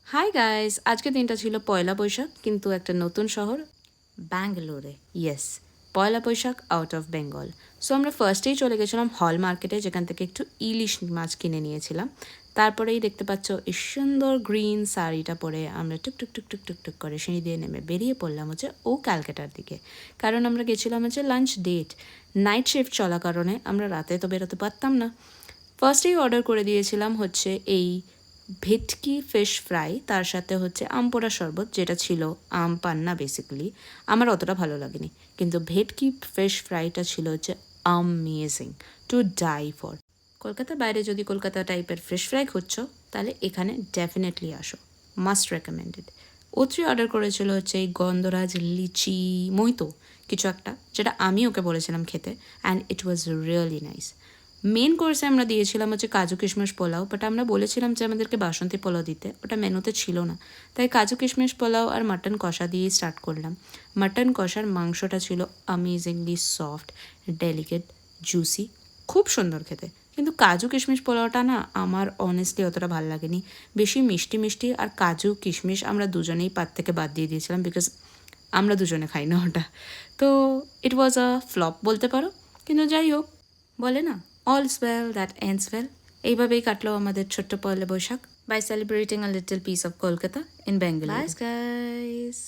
Hi guys, আজকে দিনটা ছিল পয়লা বৈশাখ, কিন্তু একটা নতুন শহর ব্যাঙ্গালোরে। Yes, Poila Baishakh out of Bengal. So আমরা ফার্স্টেই চলে গেছিলাম হল মার্কেটে, যেখান থেকে একটু ইলিশ মাছ কিনে নিয়েছিলাম। তারপরেই দেখতে পাচ্ছ এই সুন্দর গ্রিন শাড়িটা পরে আমরা টুক টুক টুক টুক টুক টুক করে সিঁড়ি দিয়ে নেমে বেরিয়ে পড়লাম হচ্ছে ও ক্যালকাটার দিকে। কারণ আমরা গেছিলাম হচ্ছে লাঞ্চ ডেট। নাইট শিফট চলা কারণে আমরা রাতে তো বেরোতে পারতাম না। ফার্স্টেই অর্ডার করে দিয়েছিলাম হচ্ছে এই ভেটকি ফিশ ফ্রাই, তার সাথে হচ্ছে আম পোড়া শরবত, যেটা ছিল আম পান্না বেসিক্যালি। আমার অতটা ভালো লাগেনি, কিন্তু ভেটকি ফিশ ফ্রাইটা ছিল হচ্ছে অ্যামেজিং, টু ডাই ফর। কলকাতার বাইরে যদি কলকাতা টাইপের ফিশ ফ্রাই খুঁজছো, তাহলে এখানে ডেফিনেটলি আসো, মাস্ট রেকমেন্ডেড। ও3 অর্ডার করেছিল হচ্ছে এই গন্ধরাজ লিচি মইতো কিছু একটা, যেটা আমি ওকে বলেছিলাম খেতে, and it was really nice. Main কোর্সে আমরা দিয়েছিলাম হচ্ছে কাজু কিশমিশ পোলাও, বাট আমরা বলেছিলাম যে আমাদেরকে বাসন্তী পোলাও দিতে, ওটা মেনুতে ছিল না। তাই কাজু কিশমিশ পোলাও আর মাটন কষা দিয়েই স্টার্ট করলাম। মাটন কষার মাংসটা ছিল অ্যামেজিংলি সফট, ডেলিকেট, জুসি, খুব সুন্দর খেতে। কিন্তু কাজু কিশমিশ পোলাওটা না আমার অনেস্টলি অতটা ভালো লাগেনি। বেশি মিষ্টি মিষ্টি, আর কাজু কিশমিশ আমরা দুজনেই পাত থেকে বাদ দিয়ে দিয়েছিলাম, বিকজ আমরা দুজনে খাই না ওটা। তো ইট ওয়াজ আ ফ্লপ বলতে পারো। কিন্তু যাই হোক, বলে না, all's well that ends well. এইভাবেই কাটলো আমাদের ছোট্ট Poila Baishakh, by celebrating a little piece of Kolkata in Bengal. Guys.